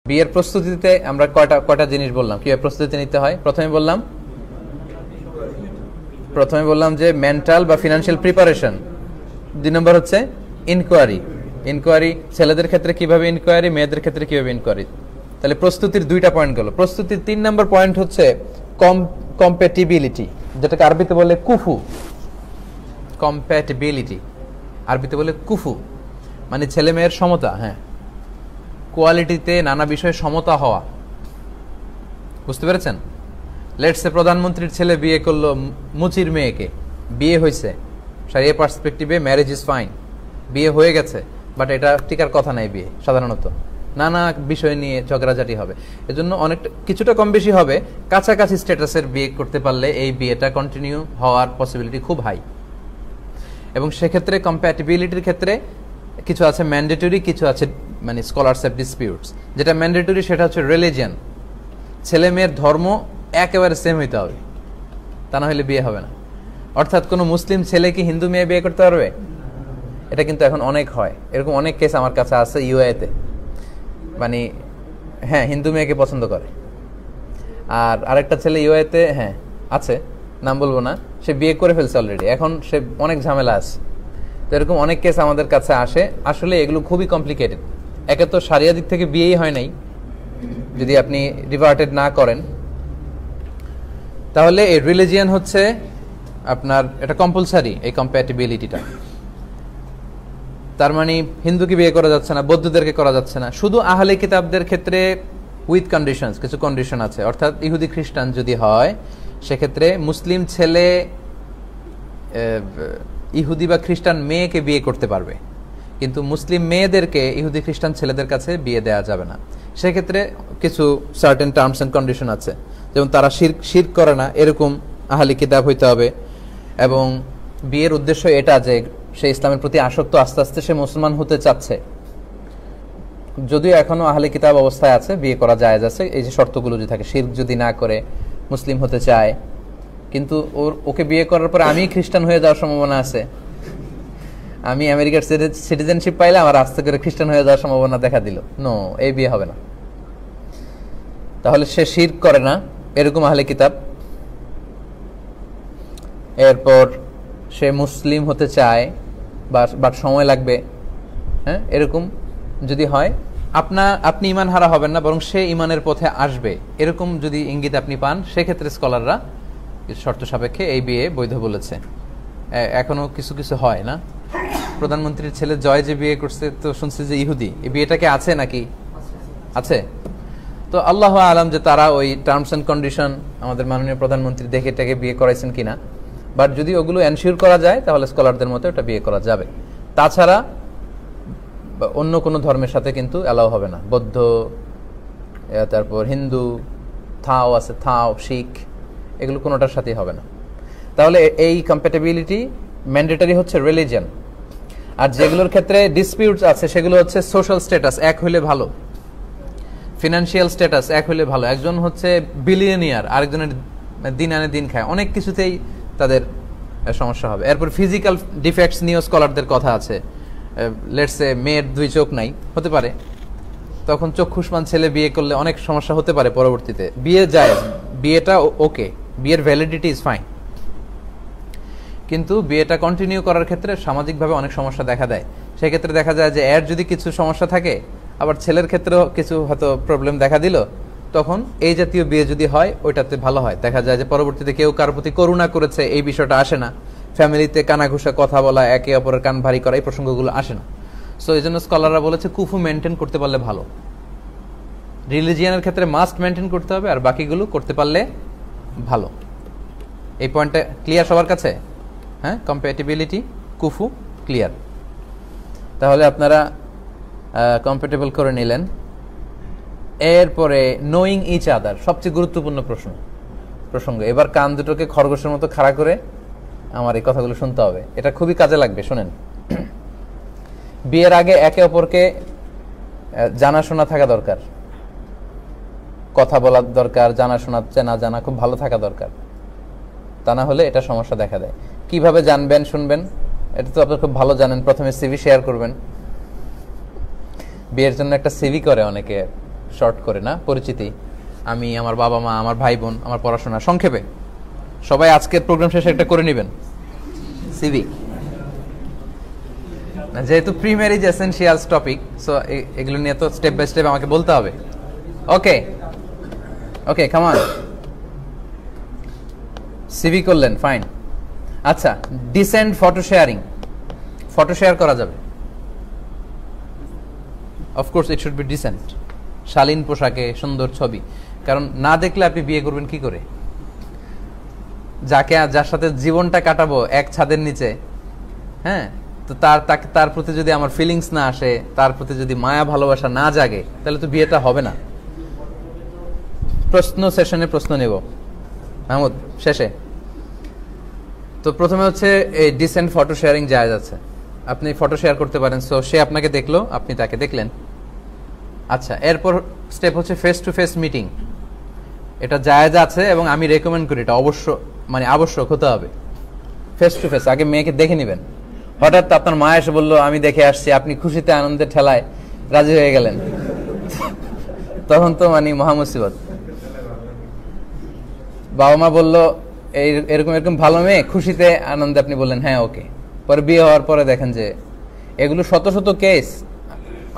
বিয়ের প্রস্তুতিতে আমরা কয়টা জিনিস বললাম, কিভাবে প্রস্তুতি নিতে হয়। প্রথমে বললাম যে মেন্টাল বা ফিনান্সিয়াল প্রিপারেশন। 2 নম্বর হচ্ছে ইনকোয়ারি, ছেলেদের ক্ষেত্রে কিভাবে ইনকোয়ারি, মেয়েদের ক্ষেত্রে কিভাবে ইনকোয়ারি। তাহলে প্রস্তুতির 2টা পয়েন্ট গেল। প্রস্তুতির 3 নম্বর পয়েন্ট হচ্ছে কম্প্যাটিবিলিটি, যেটাকে আরবিতে বলে কুফু। কম্প্যাটিবিলিটি আরবিতে বলে কুফু, মানে ছেলে মেয়ের সমতা। হ্যাঁ, কোয়ালিটিতে নানা বিষয়ে সমতা হওয়া। বুঝতে পেরেছেন? লেটস সে প্রধানমন্ত্রীর ছেলে বিয়ে করলো মুচির মেয়েকে, বিয়ে হয়েছে, শারিয়া পার্সপেক্টিভে ম্যারেজ ইজ ফাইন, বিয়ে হয়ে গেছে, বাট এটা টিকার কথা নাই। বিয়ে সাধারণত নানা বিষয় নিয়ে ঝগড়াঝাটি হবে, এজন্য অনেকটা কিছুটা কম বেশি হবে। কাছাকাছি স্ট্যাটাসের বিয়ে করতে পারলে এই বিয়েটা কন্টিনিউ হওয়ার পসিবিলিটি খুব হাই। এবং সেক্ষেত্রে কম্প্যাটিবিলিটির ক্ষেত্রে কিছু আছে ম্যান্ডেটরি, কিছু আছে মানে স্কলারস অফ ডিসপিউটস। যেটা ম্যান্ডেটরি সেটা হচ্ছে রিলিজিয়ান, ছেলে মেয়ের ধর্ম একেবারে সেম হইতে হবে, তা না হলে বিয়ে হবে না। অর্থাৎ কোনো মুসলিম ছেলে কি হিন্দু মেয়ে বিয়ে করতে পারবে? এটা কিন্তু এখন অনেক হয়, এরকম অনেক কেস আমার কাছে আছে ইউএতে। মানে হ্যাঁ, হিন্দু মেয়েকে পছন্দ করে, আর আরেকটা ছেলে ইউএতে হ্যাঁ আছে, নাম বলবো না, সে বিয়ে করে ফেলছে অলরেডি, এখন সে অনেক ঝামেলা আছে। তো এরকম অনেক কেস আমাদের কাছে আসে। আসলে এগুলো খুবই কমপ্লিকেটেড। একে তো শারিয়া দিক থেকে বিয়েই হয় নাই, যদি আপনি রিভার্টেড না করেন, তাহলে এই রিলিজিয়ান হচ্ছে আপনার এটা কম্পালসারি, এই কম্প্যাটিবিলিটিটা। তার মানে হিন্দুকে বিয়ে করা যাচ্ছে না, বৌদ্ধদেরকে করা যাচ্ছে না। শুধু আহলে কিতাবদের ক্ষেত্রে উইথ কন্ডিশনস, কিছু কন্ডিশন আছে। অর্থাৎ ইহুদি খ্রিস্টান যদি হয়, সেক্ষেত্রে মুসলিম ছেলে ইহুদি বা খ্রিস্টান মেয়েকে বিয়ে করতে পারবে, কিন্তু মুসলিম মেয়েদেরকে ইহুদি খ্রিস্টান ছেলেদের কাছে বিয়ে দেওয়া যাবে না। সেক্ষেত্রে কিছু সার্টেন টার্মস অ্যান্ড কন্ডিশন আছে, যেমন তারা শিরক করে না, এরকম আহলে কিতাব হইতে হবে। এবং বিয়ের উদ্দেশ্য এটা যে সে ইসলামের প্রতি আসক্ত, আস্তে আস্তে সে মুসলমান হতে চাচ্ছে, যদিও এখনো আহলে কিতাব অবস্থায় আছে, বিয়ে করা জায়েজ আছে। এই যে শর্তগুলো যদি থাকে, শিরক যদি না করে, মুসলিম হতে চায়, কিন্তু ওকে বিয়ে করার পরে আমি খ্রিস্টান হয়ে যাওয়ার সম্ভাবনা আছে, আমি আমেরিকার সিটিজেনশিপ পাইলে আমার আস্তে করে খ্রিস্টান হয়ে যাওয়ার সম্ভাবনা দেখা দিল, নো, এই বিয়ে হবে না। তাহলে সে শিরক করে না, এরকম আহলে কিতাব। এরপর সে মুসলিম হতে চায় বাট সময় লাগবে, হ্যাঁ, এরকম যদি হয়, আপনি ইমান হারা হবেন না, বরং সে ইমানের পথে আসবে, এরকম যদি ইঙ্গিত আপনি পান, সেক্ষেত্রে স্কলাররা শর্ত সাপেক্ষে এই বিয়ে বৈধ বলেছে। এখনো কিছু কিছু হয় না। প্রধানমন্ত্রীর ছেলে জয় যে বিয়ে করছে, তো শুনছি যে ইহুদি, এই বিয়েটাকে আছে নাকি? আছে। তো আল্লাহ আলাম যে তারা ওই টার্মস অ্যান্ড কন্ডিশন আমাদের মাননীয় প্রধানমন্ত্রী দেখে টেকে বিয়ে করাইছেন কিনা, বাট যদি ওগুলো এনশিওর করা যায় তাহলে স্কলারদের মতো এটা বিয়ে করা যাবে। তাছাড়া অন্য কোনো ধর্মের সাথে কিন্তু অ্যালাউ হবে না। বৌদ্ধ, তারপর হিন্দু, থাও আছে, থাও, শিখ, এগুলো কোনোটার সাথেই হবে না। তাহলে এই কম্প্যাটিবিলিটি ম্যান্ডেটরি হচ্ছে রিলিজিয়ান। আর যেগুলোর ক্ষেত্রে ডিসপিউটস আছে সেগুলো হচ্ছে সোশ্যাল স্ট্যাটাস এক হইলে ভালো, ফিনান্সিয়াল স্ট্যাটাস এক হইলে ভালো। একজন হচ্ছে বিলিয়নিয়ার, আরেকজনের দিন আনে দিন খায়, অনেক কিছুতেই তাদের সমস্যা হবে। এরপর ফিজিক্যাল ডিফেক্টস নিয়েও স্কলারদের কথা আছে। লেটস এ মেয়ের 2 চোখ নাই, হতে পারে, তখন চক্ষুষ্মান ছেলে বিয়ে করলে অনেক সমস্যা হতে পারে পরবর্তীতে। বিয়ে যায়, বিয়েটা ওকে, বিয়ের ভ্যালিডিটি ইজ ফাইন, কিন্তু বিয়েটা কন্টিনিউ করার ক্ষেত্রে সামাজিকভাবে অনেক সমস্যা দেখা দেয়। সেক্ষেত্রে দেখা যায় যে এর যদি কিছু সমস্যা থাকে, আবার ছেলের ক্ষেত্রেও কিছু হয়তো প্রবলেম দেখা দিল, তখন এই জাতীয় বিয়ে যদি হয় ওইটাতে ভালো হয়। দেখা যায় যে পরবর্তীতে কেউ কারোর প্রতি করুণা করেছে, এই বিষয়টা আসে না। ফ্যামিলিতে কানাঘুষা কথা বলা, একে অপরের কান ভারী করা, এই প্রসঙ্গগুলো আসে না। সো এই জন্য স্কলাররা বলেছে কুফু মেনটেন করতে পারলে ভালো। রিলিজিয়ানের ক্ষেত্রে মাস্ট মেনটেন করতে হবে, আর বাকিগুলো করতে পারলে ভালো। এই পয়েন্টটা ক্লিয়ার সবার কাছে? হ্যাঁ, কম্প্যাটিবিলিটি, কুফু ক্লিয়ার। তাহলে আপনারা কম্প্যাটেবল করে নিলেন। এরপরে নোয়িং ইচ আদার, সবচেয়ে গুরুত্বপূর্ণ প্রসঙ্গ। এবার কান দুটোকে খরগোশের মতো খাড়া করে আমার এই কথাগুলো শুনতে হবে, এটা খুবই কাজে লাগবে। শোনেন, বিয়ের আগে একে অপরকে জানাশোনা থাকা দরকার, কথা বলার দরকার, জানাশোনা, চেনা জানা খুব ভালো থাকা দরকার। তা না হলে এটা সমস্যা দেখা দেয়। কিভাবে জানবেন, শুনবেন, এটা তো আপনারা খুব ভালো জানেন। প্রথমে সিভি শেয়ার করবেন। বিয়ের জন্য একটা সিভি করে অনেকে, শর্ট করে না, পরিচিতি, আমি, আমার বাবা মা, আমার ভাই বোন, আমার পড়াশোনা, সংক্ষেপে সবাই আজকের প্রোগ্রাম শেষে একটা করে নেবেন সিভি। যেহেতু pre marriage essentials topic, so এগুলো নিয়ে তো স্টেপ বাই স্টেপ আমাকে বলতে হবে। Okay okay, come on. CV করলেন, ফাইন। আচ্ছা, decent photo sharing, photo share করা যাবে। Of course it should be decent, শালীন পোশাকে, সুন্দর ছবি। কারণ না দেখলে আপনি বিয়ে করবেন কি করে? যার সাথে জীবনটা কাটাবো এক ছাদের নিচে, হ্যাঁ, তো তার প্রতি যদি আমার ফিলিংস না আসে, তার প্রতি যদি মায়া ভালোবাসা না জাগে, তাহলে তো বিয়েটা হবে না। প্রশ্ন সেশনে প্রশ্ন নেব মাহমুদ শেষে। তো প্রথমে হচ্ছে এই ডিসেন্ট ফটো শেয়ারিং জায়েজ আছে, আপনি ফটো শেয়ার করতে পারেন। সো সে আপনাকে দেখলো, আপনি তাকে দেখলেন। আচ্ছা, এরপর স্টেপ হচ্ছে ফেস টু ফেস মিটিং। এটা জায়েজ আছে এবং আমি রেকমেন্ড করি, এটা আবশ্যক হতে হবে। ফেস টু ফেস, আগে মেয়েকে দেখে নেবেন। হঠাৎ আপনার মা এসে বললো আমি দেখে আসছি, আপনি খুশিতে আনন্দে ঠেলায় রাজি হয়ে গেলেন, তখন তো মহা মুসিবত। বাবা মা বললো এরকম এরকম ভালো মেয়ে, খুশিতে আনন্দে আপনি বললেন হ্যাঁ ওকে। পরে বিয়ে হওয়ার পরে দেখেন যে এগুলো শত শত কেস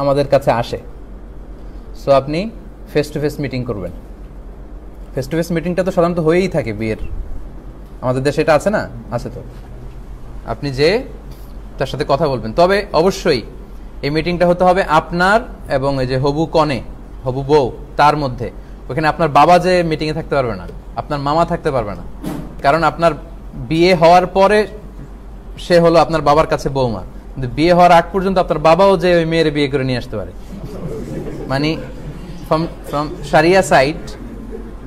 আমাদের কাছে আসে। সো আপনি ফেস টু ফেস মিটিং করবেন। ফেস টু ফেস মিটিংটা তো সাধারণত হয়েই থাকে বিয়ের, আমাদের দেশে এটা আছে না? আছে। তো আপনি যে তার সাথে কথা বলবেন, তবে অবশ্যই এই মিটিংটা হতে হবে আপনার এবং এই যে হবু কনে, হবু বউ, তার মধ্যে। ওখানে আপনার বাবা যে মিটিংয়ে থাকতে পারবে না, আপনার মামা থাকতে পারবে না। কারণ আপনার বিয়ে হওয়ার পরে সে হলো আপনার বাবার কাছে বৌমা, কিন্তু বিয়ে হওয়ার আগ পর্যন্ত আপনার বাবাও যে ওই মেয়ের বিয়ে করে নিয়ে আসতে পারে।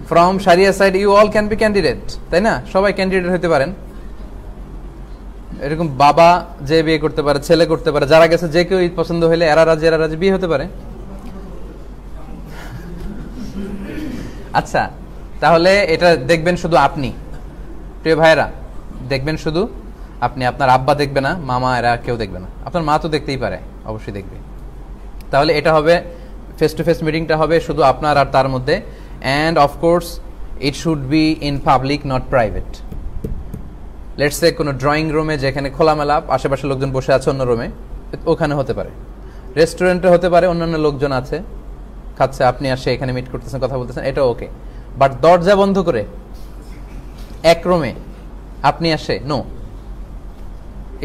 ফ্রম শারিয়া side you all can be candidate, তাই না? সবাই ক্যান্ডিডেট হতে পারেন। এরকম বাবা যে বিয়ে করতে পারে, ছেলে করতে পারে, যারা গেছে যে কেউ পছন্দ হলে এরা রাজি বিয়ে হতে পারে। আচ্ছা, তাহলে এটা দেখবেন শুধু আপনি, প্রিয় ভাইয়েরা, দেখবেন শুধু আপনি, আপনার আব্বা দেখবে না, মামা এরা কেউ দেখবে না। আপনার মা তো দেখতেই পারে, অবশ্যই দেখবে। তাহলে এটা হবে ফেস টু ফেস মিটিংটা হবে শুধু আপনার আর তার মধ্যে। And of course it should be in public, not private. Let's say কোনো ড্রয়িং রুমে, যেখানে খোলামেলা আশেপাশে লোকজন বসে আছে অন্য রুমে, ওখানে হতে পারে। রেস্টুরেন্টে হতে পারে, অন্যান্য লোকজন আছে খাচ্ছে, আপনি আসে এখানে মিট করতেছেন, কথা বলতেছেন, এটা ওকে। বাট দরজা বন্ধ করে এক রুমে আপনি আসে, নো।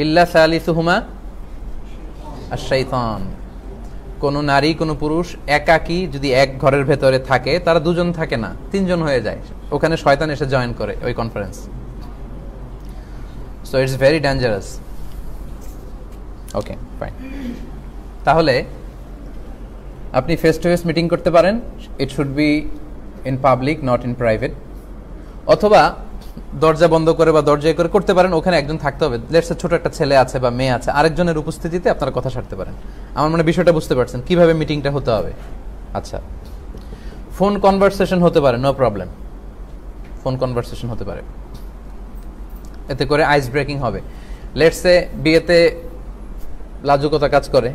ইল্লা সালিসুহুমা আশ-শাইতান। কোন নারী, কোন পুরুষ একাকী যদি এক ঘরের ভেতরে থাকে, তারা দুজন থাকে না, তিনজন হয়ে যায়। ওখানে শয়তান এসে জয়েন করে ওই conference. So it's very dangerous. Okay, fine. তাহলে আপনি ফেস টু ফেস মিটিং করতে পারেন, ইট should be in public, not in private. অথবা দরজা বন্ধ করে বা দরজায় করে করতে পারেন, ওখানে একজন থাকতে হবে। লেটস সে ছোট একটা ছেলে আছে বা মেয়ে আছে, আরেকজনের উপস্থিতিতে আপনারা কথা সারতে পারেন। আমার মনে বিষয়টা বুঝতে পারছেন কিভাবে মিটিংটা হতে হবে। আচ্ছা, ফোন কনভারসেশন হতে পারে, নো প্রবলেম। ফোন কনভারসেশন হতে পারে, এতে করে আইস ব্রেকিং হবে। লেটস সে বিয়েতে লাজুকতা কাজ করে,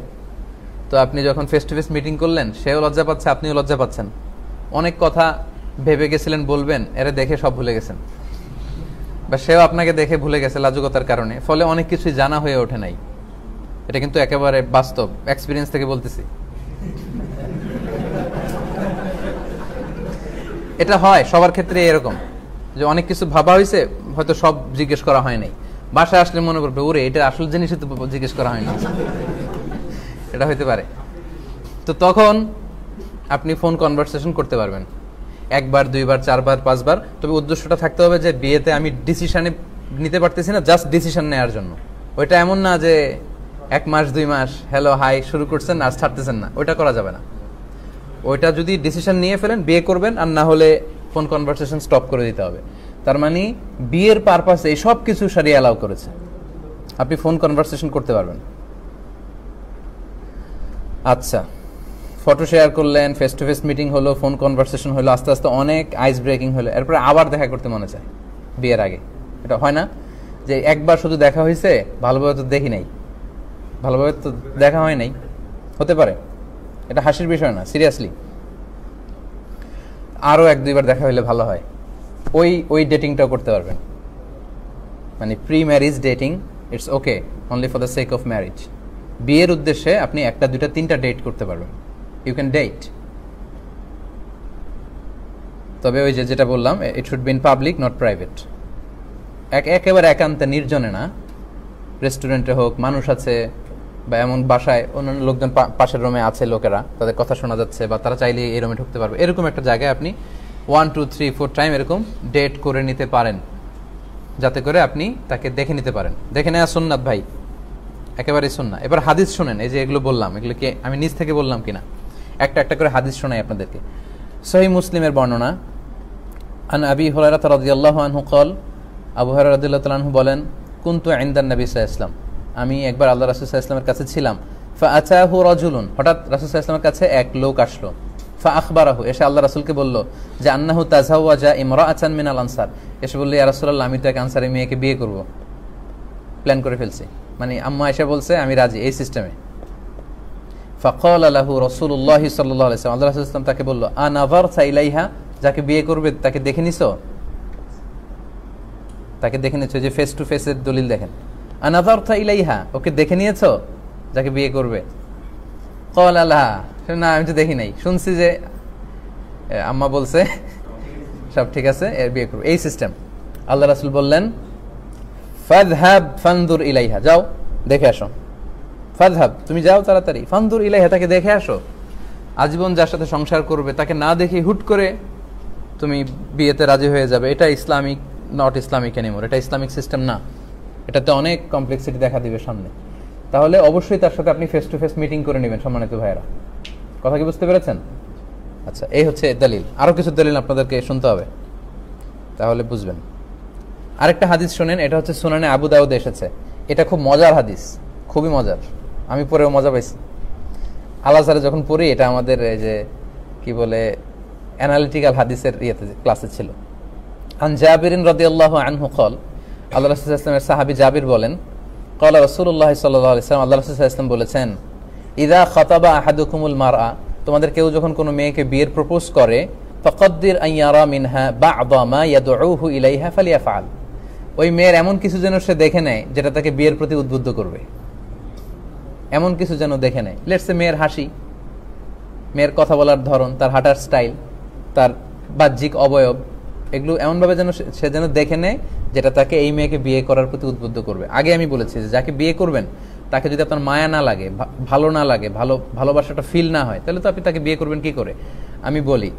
তো আপনি যখন ফেস টু ফেস মিটিং করলেন, সেও লজ্জা পাচ্ছে, আপনিও লজ্জা পাচ্ছেন। অনেক কথা ভেবে গেছিলেন বলবেন, এরা দেখে সব ভুলে গেছেন, বা সেও আপনাকে দেখে ভুলে গেছে লাজুকতার কারণে। ফলে অনেক কিছুই জানা হয়ে ওঠে নাই। এটা কিন্তু একেবারে বাস্তব, এক্সপিরিয়েন্স থেকে বলতেছি। এটা হয় সবার ক্ষেত্রে এরকম, যে অনেক কিছু ভাবা হয়েছে, হয়তো সব জিজ্ঞেস করা হয় নাই। বাসায় আসলে মনে করবে, ওরে এটা আসল জিনিসই তো জিজ্ঞেস করা হয়নি। এটা হইতে পারে। তো তখন আপনি ফোন কনভারসেশন করতে পারবেন, একবার, দুইবার, চারবার, পাঁচবার। তবে উদ্দেশ্যটা থাকতে হবে যে বিয়েতে আমি ডিসিশনে নিতে পারতেছি না, জাস্ট ডিসিশন নেওয়ার জন্য। ওইটা এমন না যে 1 মাস 2 মাস হ্যালো হাই শুরু করছেন আর ছাড়তেছেন না, ওইটা করা যাবে না। ওইটা যদি ডিসিশন নিয়ে ফেলেন, বিয়ে করবেন, আর না হলে ফোন কনভারসেশন স্টপ করে দিতে হবে। তার মানে বিয়ের পারপাসে এই সব কিছু শরিয়া অ্যালাউ করেছে, আপনি ফোন কনভারসেশন করতে পারবেন। আচ্ছা, ফটো শেয়ার করলেন, ফেস টু ফেস মিটিং হলো, ফোন কনভারসেশন হলো, আস্তে আস্তে অনেক আইস ব্রেকিং হলো। এরপরে আবার দেখা করতে মনে চায় বিয়ের আগে। এটা হয় না যে একবার শুধু দেখা হয়েছে, ভালোভাবে তো দেখি নাই, ভালোভাবে তো দেখা হয় নাই। হতে পারে, এটা হাসির বিষয় না, সিরিয়াসলি। আরও 1-2 বার দেখা হলে ভালো হয়, ওই ডেটিংটাও করতে পারবেন। মানে pre marriage dating it's okay only for the sake of marriage. বিয়ের উদ্দেশ্যে আপনি 1টা 2টা 3টা ডেট করতে পারবেন, ইউ ক্যান ডেট। তবে ওই যেটা বললাম, ইট should be in public not private. একেবারে একান্তে নির্জনে না, রেস্টুরেন্টে হোক, মানুষ আছে, বা এমন বাসায় অন্যান্য লোকজন পাশের রুমে আছে, লোকেরা তাদের কথা শোনা যাচ্ছে, বা তারা চাইলে এই রুমে ঢুকতে পারবে, এরকম একটা জায়গায় আপনি 1 2 3 4 টাইম এরকম ডেট করে নিতে পারেন, যাতে করে আপনি তাকে দেখে নিতে পারেন। দেখে নেওয়া সুন্নাত ভাই, একেবারেই সুন্নাত। এবার হাদিস শুনেন, এই যে এগুলো বললাম, এগুলো কি আমি নিজ থেকে বললাম কিনা, একটা একটা করে হাদিস শোনাই আপনাদেরকে। সহিহ মুসলিমের বর্ণনা, আন আবি হুরায়রা রাদিয়াল্লাহু আনহু قال, আবু হুরায়রা রাদিয়াল্লাহু তাআলা আনহু বলেন, কুনতু ইনদান নবী সাল্লাল্লাহু আলাইহি ওয়াসাল্লাম, আমি একবার আল্লাহ রাসূল সাল্লাল্লাহু আলাইহি ওয়াসাল্লামের কাছে ছিলাম। ফাআতাহু রাজুলুন, হঠাৎ রাসূল সাল্লাল্লাহু আলাইহি ওয়াসাল্লামের কাছে এক লোক আসলো। ফাআখবারাহু, এসে আল্লাহ রাসূলকে বলল যে আন্নাহু তাযাওয়াজা ইমরাআতান মিনাল আনসার, এসে বলল ইয়া রাসূলুল্লাহ, আমি তো এক আনসারী মেয়েকে বিয়ে করব, প্ল্যান করে ফেলছি, মানে আম্মা এসে বলছে আমি রাজি, এই সিস্টেমে। ফাকালা লাহু রাসূলুল্লাহ সাল্লাল্লাহু আলাইহি ওয়াসাল্লাম, আল্লাহ রাসূল সাল্লাল্লাহু আলাইহি ওয়াসাল্লাম তাকে বলল, আনাযারতা ইলাইহা, যাকে বিয়ে করবে তাকে দেখে নিছো, তাকে দেখে নিয়েছো, যে ফেস টু ফেসের দলিল দেখেন। আনাযারতা ইলাইহা, ওকে দেখে নিয়েছো যাকে বিয়ে করবে? ক্বালা লা, না আমি তো দেখি নাই, শুনছি যে আম্মা বলছে সব ঠিক আছে, এর বিয়ে করবে, এই সিস্টেম। আল্লাহ রাসূল বললেন, ফাযহাব ফানদুর ইলাইহা, যাও দেখে আসো। ফাযহাব, তুমি যাও তাড়াতাড়ি, ফানদুর ইলাইহা, তাকে দেখে আসো। আজীবন যার সাথে সংসার করবে তাকে না দেখে হুট করে তুমি বিয়েতে রাজি হয়ে যাবে, এটা ইসলামিক নট ইসলামিক এনিমোর, এটা ইসলামিক সিস্টেম না, এটাতে অনেক কমপ্লেক্সিটি দেখা দিবে সামনে। তাহলে অবশ্যই তার সাথে আপনি ফেস টু ফেস মিটিং করে নেবেন, সম্মানিত ভাইয়েরা। কথা কি বুঝতে পেরেছেন? আচ্ছা, এই হচ্ছে দলিল। আরও কিছু দলিল আপনাদেরকে শুনতে হবে, তাহলে বুঝবেন। আরেকটা হাদিস শোনেন, এটা হচ্ছে সুনানে আবু দাউদে এসেছে, এটা খুব মজার হাদিস, খুবই মজার, আমি পড়েও মজা পাইছি। আল আজহারে যখন পড়ি, এটা আমাদের এই যে কি বলে অ্যানালিটিক্যাল হাদিসের ইয়েতে ক্লাসে ছিল। আন জাবিরিন রাদিয়াল্লাহু আনহু قال, আল্লাহ রাসূল সাল্লাল্লাহু আলাইহি ওয়াসাল্লামের সাহাবী জাবির বলেন, قال রাসূলুল্লাহ সাল্লাল্লাহু আলাইহি ওয়াসাল্লাম, আল্লাহ রাসূল সাল্লাল্লাহু আলাইহি ওয়াসাল্লাম বলেছেন, ইযা খাতাবা আহাদুকুমুল মারআ, তোমাদের কেউ যখন কোনো মেয়েকে বিয়ের প্রপোজ করে, ফাকাদ্দির আন ইয়ারা মিনহা বা'দা মা ইয়াদউহু ইলাইহা ফালিয়াফআল, ওই মেয়ের এমন কিছু যেন সে দেখে নেয় যেটা তাকে বিয়ের প্রতি উদ্বুদ্ধ করবে, এমন কিছু যেন দেখে নেয়। লেটস সে মেয়ের হাসি, মেয়ের কথা বলার ধরন, তার হাঁটার স্টাইল, তার বাহ্যিক অবয়ব, এগুলো এমনভাবে যেন সে যেন দেখে নেয় যেটা তাকে এই মেয়েকে বিয়ে করার প্রতি উদ্বুদ্ধ করবে। আগে আমি বলেছি যে যাকে বিয়ে করবেন তাকে যদি আপনার মায়া না লাগে, ভালো না লাগে, ভালোবাসাটা ফিল না হয়, তাহলে তো আপনি তাকে বিয়ে করবেন কি করে? আমি বলি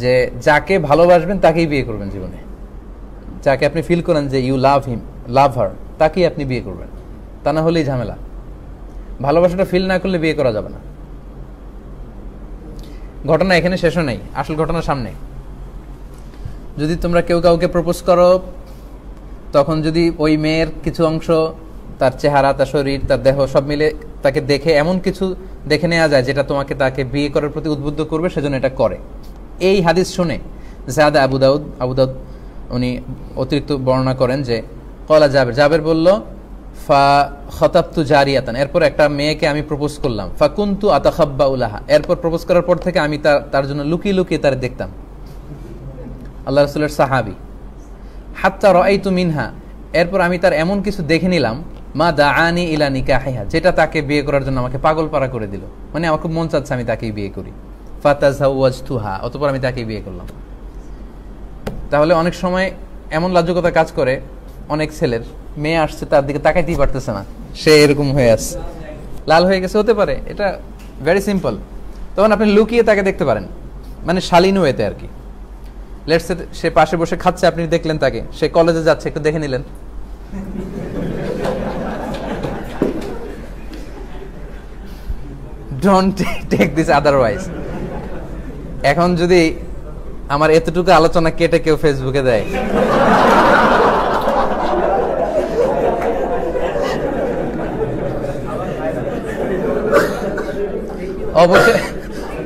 যে যাকে ভালোবাসবেন তাকেই বিয়ে করবেন জীবনে, যাকে আপনি ফিল করেন যে ইউ লাভ হিম, লাভ হার, তাকেই আপনি বিয়ে করবেন, তা না হলেই ঝামেলা। ভালোবাসাটা ফিল না করলে বিয়ে করা যাবে না। ঘটনা এখানে শেষও নেই, আসল ঘটনা সামনে। যদি তোমরা কেউ কাউকে প্রপোজ করো, তখন যদি ওই মেয়ের কিছু অংশ, তার চেহারা, তার শরীর, তার দেহ সব মিলে তাকে দেখে এমন কিছু দেখে নেওয়া যায় যেটা তোমাকে তাকে বিয়ে করার প্রতি উদ্বুদ্ধ করবে, সেজন্য এটা করে। এই হাদিস শুনে জাদা আবু দাউদ উনি অতিরিক্ত বর্ণনা করেন যে কলা জাবের বলল, ফা খতাবতু জারিয়াতান, এরপর একটা মেয়েকে আমি প্রপোজ করলাম, ফা কুনতু আতাখাব্বাউ লাহা, এরপর প্রপোজ করার পর থেকে আমি তার জন্য লুকিয়ে লুকিয়ে তার দেখতাম। আল্লাহ রাসূলের সাহাবী। হাত্তা রাআইতু মিনহা, এরপর আমি তার এমন কিছু দেখে নিলাম, মা দাআনি ইলা নিকাহিহা, যেটা তাকে বিয়ে করার জন্য আমাকে পাগল পারা করে দিল, মানে আমার খুব মন চাচ্ছে আমি তাকেই বিয়ে করি। ফাতাযাওয়াজতুহা, অতঃপর আমি তাকেই বিয়ে করলাম। তাহলে অনেক সময় এমন লাজুকতা কাজ করে, অনেক ছেলের মেয়ে আসছে তার দিকে তাকাইতেই পারতেছে না, সে এরকম হয়ে আসছে, লাল হয়ে গেছে, হতে পারে, এটা ভেরি সিম্পল। তখন আপনি লুকিয়ে তাকে দেখতে পারেন, মানে শালীন ওয়েতে আর কি। লেটস সে সে পাশে বসে খাচ্ছে, আপনি দেখলেন তাকে, সে কলেজে যাচ্ছে, একটু দেখে নিলেন। Don't take this otherwise. এখন যদি আমার এতটুকু আলোচনা কেটে কেউ ফেসবুকে দেয়,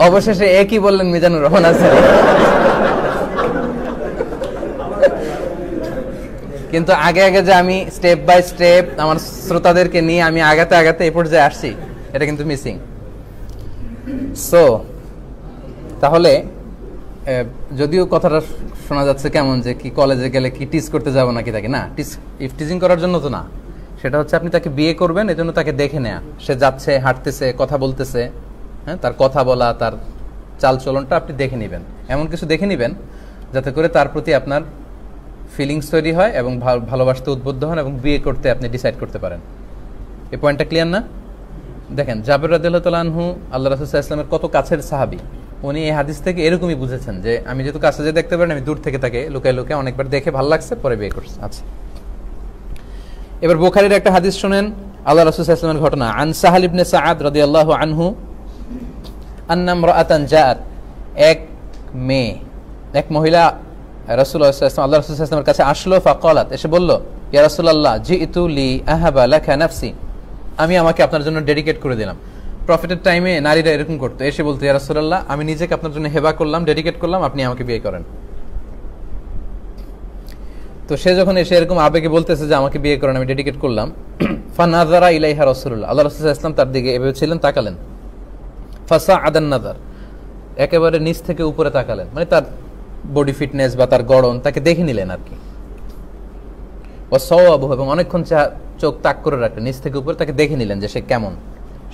অবশেষে একই বললেন মিজানুর রহমান আজহারী। কিন্তু আগে আগে যে আমি স্টেপ বাই স্টেপ আমার শ্রোতাদেরকে নিয়ে আমি আগাতে আগাতে এই পর্যায়ে আসছি, এটা কিন্তু মিসিং। সো তাহলে যদিও কথাটা শোনা যাচ্ছে কেমন যে কি কলেজে গেলে কি টিজ করতে যাবো নাকি তাকে, না, টিজিং করার জন্য তো না, সেটা হচ্ছে আপনি তাকে বিয়ে করবেন এজন্য তাকে দেখে নেয়া, সে যাচ্ছে, হাঁটতেছে, কথা বলতেছে, হ্যাঁ, তার কথা বলা, তার চালচলনটা আপনি দেখে নেবেন, এমন কিছু দেখে নেবেন যাতে করে তার প্রতি আপনার ফিলিংস তৈরি হয় এবং ভালোবাসতে উদ্বুদ্ধ হন এবং বিয়ে করতে আপনি ডিসাইড করতে পারেন। এই পয়েন্টটা ক্লিয়ার না? দেখেন, জাবের রাদিয়াল্লাহু তাআলা আনহু আল্লাহ রাসূল সাল্লাল্লাহু আলাইহি ওয়াসাল্লামের কত কাছের সাহাবী, উনি এই হাদিস থেকে এরকমই বুঝেছেন যে আমি যেহেতু কাছে যেয়ে দেখতে পারেন, আমি দূর থেকে তাকে লুকায় লুকায় অনেকবার দেখে ভালো লাগছে, পরে বিয়ে করছে। আচ্ছা, এবার বুখারীর একটা হাদিস শুনেন, আল্লাহ রাসূল সাল্লাল্লাহু আলাইহি ওয়াসাল্লামের ঘটনা। আন সাহাল ইবনে সাআদ রাদিয়াল্লাহু আনহু আন্না ইমরাআতান জাআত, এক মেয়ে, এক মহিলা রাসূলুল্লাহ সাল্লাল্লাহু আলাইহি ওয়াসাল্লাম, আল্লাহ রাসূল সাল্লাল্লাহু আলাইহি ওয়াসাল্লামের কাছে আসলো। ফাকালাত, এসে বলল, ইয়া রাসূলুল্লাহ জিইতু লি আহাবা লাকা নাফসি, আমি আমাকে আপনার জন্য ডেডিকেট করে দিলাম। প্রফিটের টাইমে নারীরা এরকম করতো, এসে বলতো, ইয়া রাসূলুল্লাহ আমি নিজেকে আপনার জন্য হেবা করলাম, ডেডিকেট করলাম, আপনি আমাকে বিয়ে করেন। তো সে যখন এসে এরকম আবেগে বলতেছে যে আমাকে বিয়ে করেন, আমি ডেডিকেট করলাম, ফানাযারা ইলাইহা রাসূলুল্লাহ, আল্লাহ রাসূল সাল্লাল্লাহু আলাইহি ওয়াসাল্লাম তার দিকে এভাবে ছিলেন, তাকালেন। ফাসাআদান নাযার, একেবারে নিচ থেকে উপরে তাকালেন, মানে তার বডি ফিটনেস বা তার গড়ন তাকে দেখে নিলেন আর কি। ওয়াসাওয়াবু, এবং অনেকক্ষণ চোখ তাক করে রাখলেন, নিচ থেকে উপরে তাকে দেখে নিলেন যে সে কেমন,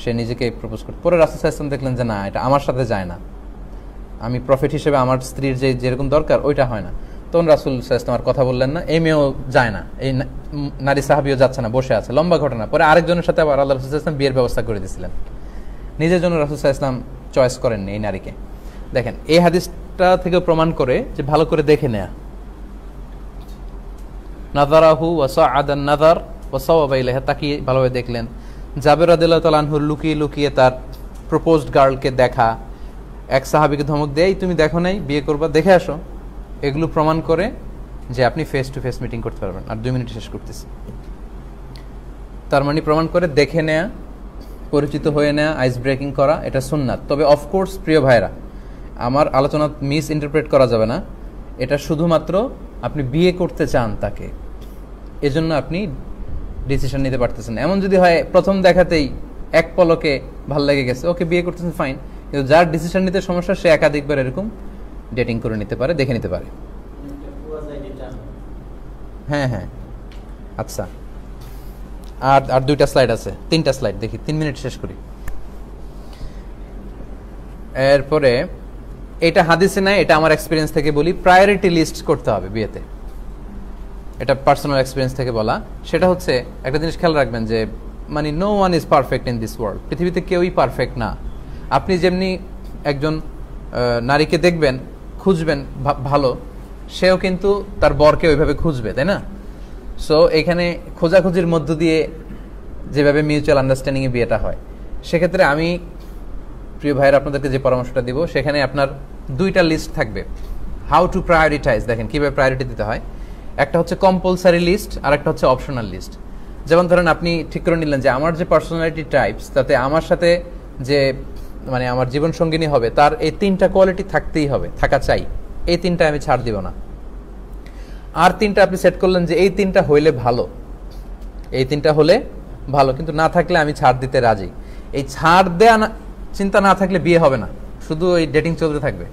সে নিজেকে প্রপোজ করতে। পরে রাসূল সাল্লাল্লাহু আলাইহি ওয়াসাল্লাম দেখলেন যে না, এটা আমার সাথে যায় না, আমি প্রফেট হিসেবে আমার স্ত্রীর যেরকম দরকার ওইটা হয় না। তখন রাসূল সাল্লাল্লাহু আলাইহি ওয়াসাল্লাম আর কথা বললেন না, এই মেয়েও যায় না, এই নারী সাহাবীও যাচ্ছে না, বসে আছে। লম্বা ঘটনা। পরে আরেকজনের সাথে আবার আল্লাহ রাসূল সাল্লাল্লাহু আলাইহি ওয়াসাল্লাম বিয়ের ব্যবস্থা করে দিয়েছিলেন, নিজের জন্য রাসূল সাল্লাল্লাহু আলাইহি ওয়াসাল্লাম চয়েস করেননি এই নারীকে। দেখেন, এই হাদিসটা থেকে প্রমাণ করে যে ভালো করে দেখে নেয়া। নাযারাহু ওয়া সাআদান নাযার ওয়া সাওয়াবা ইলাইহা, তাকিয়ে ভালোভাবে দেখলেন। জাবের রাদিয়াল্লাহু তাআলা আনহু লুকিয়ে লুকিয়ে তার প্রপোজড গার্লকে দেখা, এক সাহাবীকে ধমক দেয়, তুমি দেখো নাই, বিয়ে করবা, দেখে আসো, এগুলো প্রমাণ করে যে আপনি ফেস টু ফেস মিটিং করতে পারবেন। আর 2 মিনিট শেষ করতেছি। তার মানে প্রমাণ করে দেখে নেয়া, পরিচিত হয়ে নেয়া, আইস ব্রেকিং করা, এটা সুন্নাত। তবে অফকোর্স প্রিয় ভাইরা, আমার আলোচনা মিস ইন্টারপ্রেট করা যাবে না, এটা শুধুমাত্র আপনি বিয়ে করতে চান তাকে, এজন্য আপনি ডিসিশন নিতে পারতেছেন। এমন যদি হয় প্রথম দেখাতেই এক পলকে ভাল লেগে গেছে, ওকে বিয়ে করতেছেন, ফাইন, কিন্তু যার ডিসিশন নিতে সমস্যা সে একাধিকবার এরকম ডেটিং করে নিতে পারে, দেখে নিতে পারে। হ্যাঁ হ্যাঁ, আচ্ছা, আর 2টা স্লাইড আছে, 3টা স্লাইড দেখি, 3 মিনিট শেষ করি। এরপরে এটা হাদিসে নাই, এটা আমার এক্সপিরিয়েন্স থেকে বলি, প্রায়োরিটি লিস্ট করতে হবে বিয়েতে, এটা পার্সোনাল এক্সপিরিয়েন্স থেকে বলা। সেটা হচ্ছে, একটা জিনিস খেয়াল রাখবেন যে মানে no one is perfect in this world, পৃথিবীতে কেউই পারফেক্ট না। আপনি যেমনি একজন নারীকে দেখবেন, খুঁজবেন ভালো, সেও কিন্তু তার বরকে ওইভাবে খুঁজবে, তাই না? সো এখানে খোঁজাখুঁজির মধ্য দিয়ে যেভাবে মিউচুয়াল আন্ডারস্ট্যান্ডিংয়ে বিয়েটা হয়, সেক্ষেত্রে আমি প্রিয় ভাইয়ের আপনাদেরকে যে পরামর্শটা দিব, সেখানে আপনার 2টা লিস্ট থাকবে, হাউ টু প্রায়োরিটাইজ। দেখেন কীভাবে প্রায়োরিটি দিতে হয়। একটা হচ্ছে কম্পালসারি লিস্ট, আর একটা হচ্ছে অপশনাল লিস্ট। যেমন ধরেন আপনি ঠিক করে নিলেন যে আমার যে পার্সোনালিটি টাইপস, তাতে আমার সাথে যে মানে আমার জীবনসঙ্গিনী হবে, তার এই 3টা কোয়ালিটি থাকতেই হবে, থাকা চাই, এই 3টা আমি ছাড় দিব না। আর 3টা আপনি সেট করলেন যে এই 3টা হইলে ভালো, এই 3টা হলে ভালো, কিন্তু না থাকলে আমি ছাড় দিতে রাজি। এই ছাড় দেয়া চিন্তা না থাকলে বিয়ে হবে না, শুধু ওই ডেটিং চলতে থাকবে,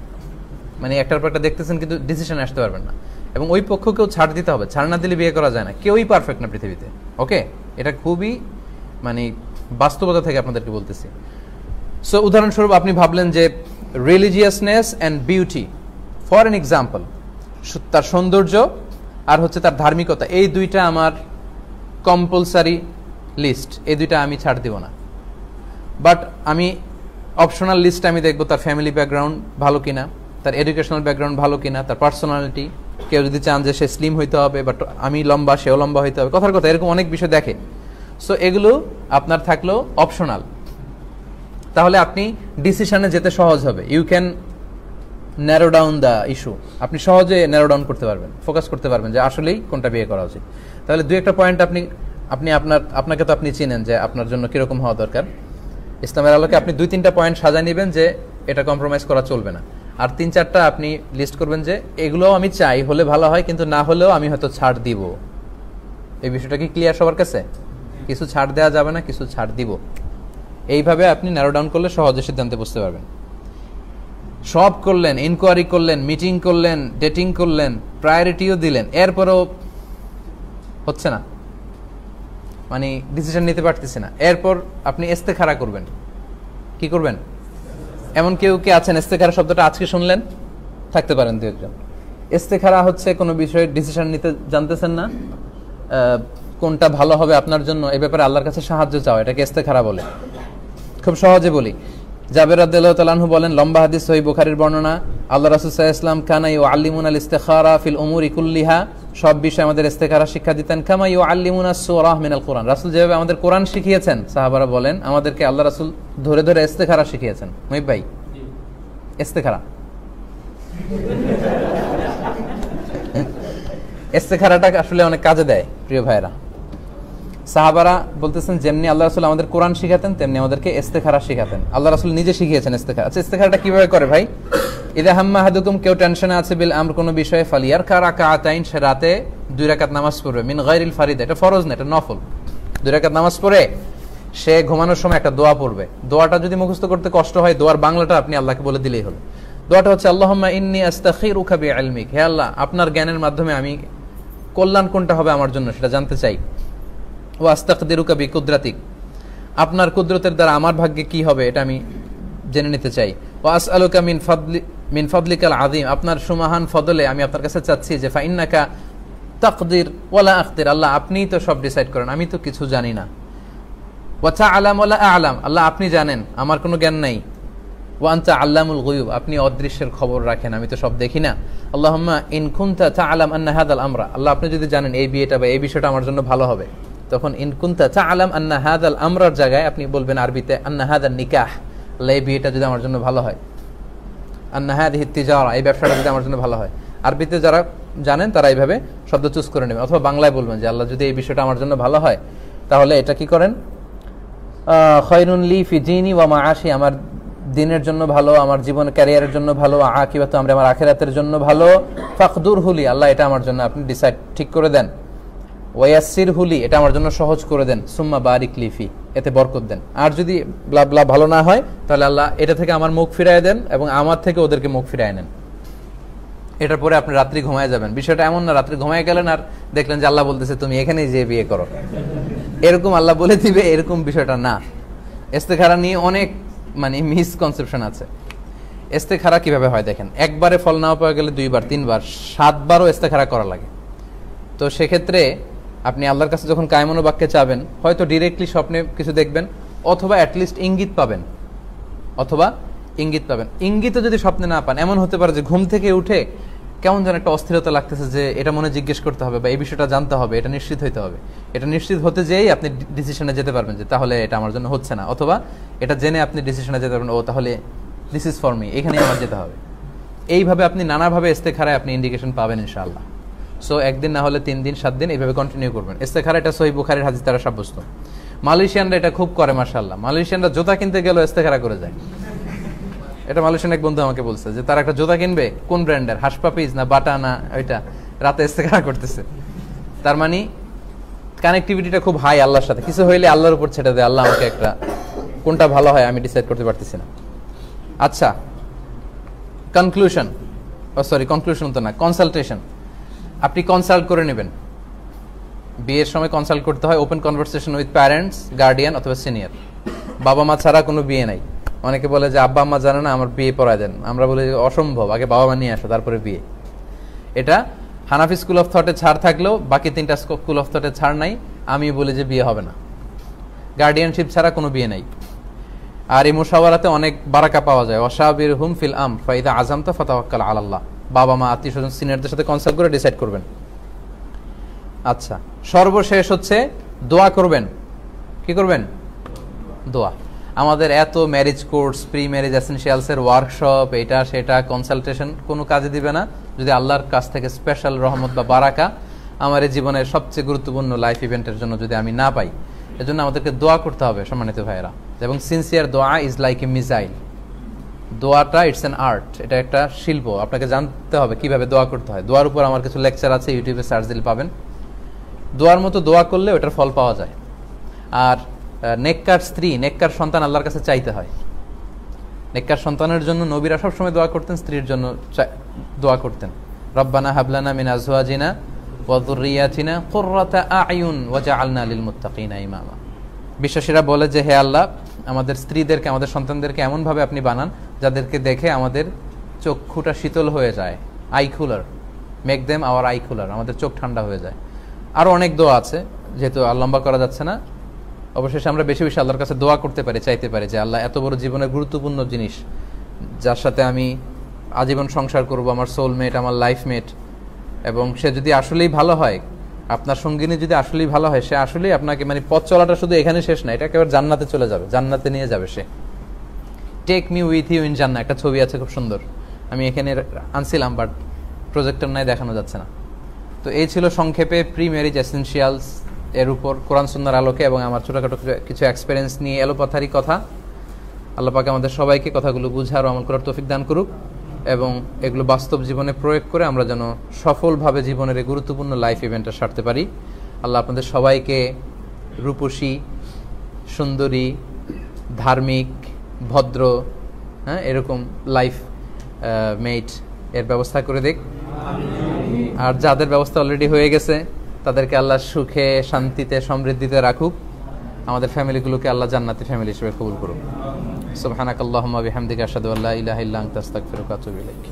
মানে একটার পর একটা দেখতেছেন কিন্তু ডিসিশনে আসতে পারবেন না। এবং ওই পক্ষকেও ছাড় দিতে হবে, ছাড় না দিলে বিয়ে করা যায় না, কেউই পারফেক্ট না পৃথিবীতে। ওকে, এটা খুবই মানে বাস্তবতা থেকে আপনাদেরকে বলতেছি। সো উদাহরণস্বরূপ আপনি ভাবলেন যে religiousness and beauty, for an example, তার সৌন্দর্য আর হচ্ছে তার ধার্মিকতা, এই 2টা আমার কম্পালসারি লিস্ট, এই 2টা আমি ছাড় দিব না। বাট আমি অপশনাল লিস্ট আমি দেখবো তার ফ্যামিলি ব্যাকগ্রাউন্ড ভালো কিনা, তার এডুকেশনাল ব্যাকগ্রাউন্ড ভালো কিনা, তার পার্সোনালিটি, কেউ যদি চান যে সে স্লিম হইতে হবে, বাট আমি লম্বা, সেও লম্বা হইতে হবে, কথার কথা এরকম অনেক বিষয় দেখে। সো এগুলো আপনার থাকলো অপশনাল, তাহলে আপনি ডিসিশনে যেতে সহজ হবে। You can narrow down the issue, আপনি সহজে ন্যারো ডাউন করতে পারবেন, ফোকাস করতে পারবেন যে আসলেই কোনটা বিয়ে করা উচিত। তাহলে 2-1টা পয়েন্ট আপনাকে তো আপনি চিনেন যে আপনার জন্য কিরকম হওয়া দরকার। ইসলামের আলোকে আপনি 2-3টা পয়েন্ট সাজা নেবেন যে এটা কম্প্রোমাইজ করা চলবে না, আর 3-4টা আপনি লিস্ট করবেন যে এগুলোও আমি চাই, হলে ভালো হয়, কিন্তু না হলেও আমি হয়তো ছাড় দিব। এই বিষয়টা কি ক্লিয়ার সবার কাছে? কিছু ছাড় দেওয়া যাবে না, কিছু ছাড় দিব, এইভাবে আপনি ন্যারো ডাউন করলে সহজে সিদ্ধান্তে বুঝতে পারবেন। সব করলেন, ইনকোয়ারি করলেন, মিটিং করলেন, ডেটিং করলেন, প্রায়োরিটিও দিলেন, এরপরও হচ্ছে না, মানে ডিসিশন নিতে পারতেছি না, এরপর আপনি ইস্তেখারা করবেন। কি করবেন? এমন কেউ কি আছেন ইস্তেখারা শব্দটা আজকে শুনলেন? থাকতে পারেন দু একজন। ইস্তেখারা হচ্ছে কোনো বিষয়ে ডিসিশন নিতে জানতেছেন না, কোনটা ভালো হবে আপনার জন্য, এই ব্যাপারে আল্লাহর কাছে সাহায্য চাও, এটাকে ইস্তেখারা বলে। খুব সহজে বলি, জাবের রাদিয়াল্লাহু তাআলা আনহু বলেন, লম্বা হাদিস সহিহ বুখারীর বর্ণনা, আল্লাহ রাসূল সাল্লাল্লাহু আলাইহি ওয়াসাল্লাম কানা ইউআল্লিমুনাল ইস্তিখারা ফিল উমুরি কুল্লিহা, সব বিষয়ে আমাদের ইস্তেখারা শিক্ষা দিতেন। কামা ইউআল্লিমুনাস সূরাহ মিনাল কুরআন, রাসূল যেভাবে আমাদের কোরআন শিখিয়েছেন, সাহাবারা বলেন আমাদেরকে আল্লাহ রাসূল ধরে ধরে ইস্তেখারা শিখিয়েছেন। মুহিব ভাই, ইস্তেখারা ইস্তেখারাটা আসলে অনেক কাজে দেয় প্রিয় ভাইরা। সাহাবারা বলতেছেন যেমনি আল্লাহ রাসূল আমাদের কোরআন শিখাতেন তেমনি আমাদেরকে ইস্তেখারা শিখাতেন। আল্লাহ রাসূল নিজে শিখিয়েছেন ইস্তেখারা। আচ্ছা, ইস্তেখারাটা কিভাবে করে ভাই? ইদা হাম্মা আহাদুকুম, কেউ টেনশনে আছে, বিল আমর, কোনো বিষয়ে, ফালিয়ার কারাকাতাইন, সে রাতে 2 রাকাত নামাজ পড়বে, মিন গায়রিল ফারিদা, এটা ফরজ না, এটা নফল। 2 রাকাত নামাজ পড়ে সে ঘুমানোর সময় একটা দোয়া পড়বে। দোয়াটা যদি মুখস্থ করতে কষ্ট হয়, দোয়ার বাংলাটা আপনি আল্লাহকে বলে দিলেই হলো। দোয়াটা হচ্ছে, আল্লাহুম্মা ইন্নী আস্তাখিরুকা বিইলমিক, হে আল্লাহ, আপনার জ্ঞানের মাধ্যমে আমি কল্যাণ কোনটা হবে আমার জন্য সেটা জানতে চাই। ওয়া আস্তাকদিরুকা বিকুদরাতিক, আপনার কুদরতের দ্বারা আমার ভাগ্যে কি হবে এটা আমি জেনে নিতে চাই। ওয়া আসআলুকা মিন ফাদলিকাল আযীম, আপনার সুমহান ফদলে আমি আপনার কাছে চাচ্ছি যে ফাইন্নাকা তাকদির ওয়ালা আখদির, আল্লাহ আপনিই তো সব ডিসাইড করেন, আমি তো কিছু জানি না। ওয়া তাআলাম ওয়ালা আ'লাম, আল্লাহ আপনি জানেন, আমার কোনো জ্ঞান নাই। ওয়া আনতা আল্লামুল গুয়ুব, আপনি অদৃশ্যের খবর রাখেন, আমি তো সব দেখি না। আল্লাহুম্মা ইন কুনতা তা'লাম আন্না হাদাল আমরা, আল্লাহ আপনি যদি জানেন এই বিয়েটা বা এই বিষয়টা আমার জন্য ভালো হবে, তখন ইন কুনতা তা'লাম আন্না হাদাল আমরার জায়গায় আপনি বলবেন আরবিতে আন্না হাদাল নিকাহ, আল্লাহ এই বিয়েটা যদি আমার জন্য ভালো হয়, আন্না হাদিহি তিজারা, এই ব্যবসাটা যদি আমার জন্য ভালো হয়। আরবিতে যারা জানেন তারা এইভাবে শব্দ চুজ করে নেবেন, অথবা বাংলায় বলবেন যে আল্লাহ যদি এই বিষয়টা আমার জন্য ভালো হয় তাহলে এটা কি করেন, খায়রুন লি ফি দীনি ওয়া মাআশি, আমার দিনের জন্য ভালো, আমার জীবন ক্যারিয়ারের জন্য ভালো, আকিবাতু আমরি, আমার আখিরাতের জন্য ভালো। ফাকদুর হুলি, আল্লাহ এটা আমার জন্য আপনি ডিসাইড ঠিক করে দেন। ওয়াসির হুলি, এটা আমার জন্য সহজ করে দেন। সুম্মা বারিক লিফি, এতে বরকত দেন। আর যদি ব্লা ব্লা ভালো না হয় তাহলে আল্লাহ এটা থেকে আমার মুখ ফিরায় দেন এবং আমার থেকে ওদেরকে মুখ ফিরায় নেন। এটার পরে আপনি রাত্রি ঘুমায় যাবেন। বিষয়টা এমন না রাত্রি ঘুমায় গেলেন আর দেখলেন যে আল্লাহ বলতেছে তুমি এখানেই যে বিয়ে করো, এরকম আল্লাহ বলে দিবে, এরকম বিষয়টা না। ইস্তেখারা নিয়ে অনেক মিসকনসেপশন আছে। ইস্তেখারা কিভাবে হয় দেখেন, একবারে ফল না পাওয়া গেলে 2 বার 3 বার 7 বারও ইস্তেখারা করা লাগে। তো সেক্ষেত্রে আপনি আল্লাহর কাছে যখন কায়মনো বাক্যে চাবেন, হয়তো ডিরেক্টলি স্বপ্নে কিছু দেখবেন, অথবা অ্যাটলিস্ট ইঙ্গিত পাবেন, ইঙ্গিতও যদি স্বপ্নে না পান, এমন হতে পারে যে ঘুম থেকে উঠে কেমন যেন একটা অস্থিরতা লাগতেছে, যে এটা মনে জিজ্ঞেস করতে হবে বা এই বিষয়টা জানতে হবে, এটা নিশ্চিত হইতে হবে। এটা নিশ্চিত হতে যেয়েই আপনি ডিসিশনে যেতে পারবেন যে তাহলে এটা আমার জন্য হচ্ছে না, অথবা এটা জেনে আপনি ডিসিশনে যেতে পারবেন, ও তাহলে দিস ইজ ফর মি, এখানেই আমার যেতে হবে। এইভাবে আপনি নানাভাবে ইস্তেখারায় আপনি ইন্ডিকেশন পাবেন ইনশাআল্লাহ। সো একদিন না হলে 3 দিন 7 দিন এইভাবে কন্টিনিউ করবেন। ইস্তেখারা এটা সহিহ বুখারীর হাদিস দ্বারা সাব্যস্ত। মালয়েশিয়ানরা এটা খুব করে মাশাআল্লাহ। মালয়েশিয়ানরা জুতা কিনতে গেলেও ইস্তেখারা করে যায়। এটা মালয়েশিয়ান এক বন্ধু আমাকে বলছে যে তারা একটা জুতা কিনবে, কোন ব্র্যান্ডের, হাসপাপিজ না বাটা না ওইটা, রাতে ইস্তেখারা করতেছে। তার মানে কানেক্টিভিটিটা খুব হাই আল্লাহর সাথে, কিছু হইলে আল্লাহর উপর ছেড়ে দেয়, আল্লাহ আমাকে একটা কোনটা ভালো হয় আমি ডিসাইড করতে পারতেছি না। আচ্ছা, কনক্লুশন তো না, কনসালটেশন। আপনি কনসাল্ট করে নেবেন। বিয়ের সময় কনসাল্ট করতে হয়, open conversation with parents, guardian অথবা সিনিয়র। বাবা মা ছাড়া কোনো বিয়ে নাই। অনেকে বলে যে আব্বা আম্মা জানে না, আমার বিয়ে পড়ায় দেন। আমরা বলি অসম্ভব, আগে বাবা মা নিয়ে আসো তারপরে বিয়ে। এটা হানাফি স্কুল অফ থটে ছাড় থাকলেও বাকি 3টা স্কুল অফ থটে ছাড় নাই। আমি বলি যে বিয়ে হবে না, গার্ডিয়ানশিপ ছাড়া কোনো বিয়ে নাই। আর এই মুশাওয়ারাতে অনেক বারাকা পাওয়া যায়। ওয়াশাবিরহুম ফিল আমর ফাইদা আযামতা ফাতাওয়াক্কাল আলাল্লাহ। বাবা মা আত্মীয় স্বজন সিনিয়রদের সাথে কনসাল্ট করে ডিসাইড করবেন। আচ্ছা, সর্বশেষ হচ্ছে দোয়া করবেন। কি করবেন? দোয়া। আমাদের এত ম্যারেজ কোর্স, প্রি ম্যারেজ এসেনশিয়ালসের ওয়ার্কশপ, এটা সেটা কনসালটেশন কোনো কাজে দিবে না যদি আল্লাহর কাছ থেকে স্পেশাল রহমত বা বারাকা আমার এই জীবনের সবচেয়ে গুরুত্বপূর্ণ লাইফ ইভেন্টের জন্য যদি আমি না পাই। এজন্য আমাদেরকে দোয়া করতে হবে সম্মানিত ভাইয়েরা, এবং সিনসিয়ার দোয়া ইজ লাইক এ মিসাইল। দোয়াটা ইটস অ্যান আর্ট, এটা একটা শিল্প। আপনাকে জানতে হবে কিভাবে দোয়া করতে হয়। দোয়ার উপর আমার কিছু লেকচার আছে, ইউটিউবে সার্চ দিলে পাবেন। দোয়ার মতো দোয়া করলে ওটার ফল পাওয়া যায়। আর নেককার স্ত্রী, নেককার সন্তান আল্লাহর কাছে চাইতে হয়। নেককার সন্তানের জন্য নবীরা সবসময় দোয়া করতেন, স্ত্রীর জন্য দোয়া করতেন, রব্বানা হাবলানা মিন আজওয়াজিনা ওয়া যুররিয়াতিনা কুররাতা আ'য়ুন ওয়াজআলনা লিল মুত্তাকিনা ইমামা। বিশ্বাসীরা বলে যে হে আল্লাহ, আমাদের স্ত্রীদেরকে, আমাদের সন্তানদেরকে এমনভাবে আপনি বানান যাদেরকে দেখে আমাদের চক্ষুটা শীতল হয়ে যায়, eye cooler, make them our eye cooler, আমাদের চোখ ঠান্ডা হয়ে যায়। আরও অনেক দোয়া আছে, যেহেতু আর লম্বা করা যাচ্ছে না। অবশেষে আমরা বেশি বেশি আল্লাহর কাছে দোয়া করতে পারি, চাইতে পারি যে আল্লাহ, এত বড় জীবনের গুরুত্বপূর্ণ জিনিস, যার সাথে আমি আজীবন সংসার করব, আমার সোলমেট, আমার লাইফমেট, এবং সে যদি আসলেই ভালো হয়, আপনার সঙ্গিনী যদি আসলেই ভালো হয়, সে আসলেই আপনাকে, মানে পথ চলাটা শুধু এখানে শেষ না, এটা একেবারে জান্নাতে চলে যাবে, জান্নাতে নিয়ে যাবে সে। Take me with you in জান্নাহ একটা ছবি আছে খুব সুন্দর, আমি এখানে আনছিলাম, বাট প্রজেক্টর নাই, দেখানো যাচ্ছে না। তো এই ছিল সংক্ষেপে প্রি ম্যারেজ এসেনশিয়ালস এর উপর কোরআন সুন্নাহর আলোকে এবং আমার ছোটখাটো কিছু এক্সপিরিয়েন্স নিয়ে এলোপাথারি কথা। আল্লাহ পাক আমাদের সবাইকে কথাগুলো বুঝার ও আমল করার তৌফিক দান করুক, এবং এগুলো বাস্তব জীবনে প্রয়োগ করে আমরা যেন সফলভাবে জীবনের এই গুরুত্বপূর্ণ লাইফ ইভেন্টটা সারতে পারি। আল্লাহ আপনাদের সবাইকে রূপসী, সুন্দরী, ধার্মিক, ভদ্র, এরকম লাইফ মেট এর ব্যবস্থা করে দিক। আর যাদের ব্যবস্থা অলরেডি হয়ে গেছে তাদেরকে আল্লাহ সুখে, শান্তিতে, সমৃদ্ধিতে রাখুক। আমাদের ফ্যামিলিগুলোকে আল্লাহ জান্নাতি ফ্যামিলি হিসেবে কবুল করুক। সুবহানাকাল্লাহুম্মা বিহামদিকা আশহাদু আল্লা ইলাহা ইল্লা আনতা আস্তাগফিরুকা ওয়া আতুবু ইলাইক।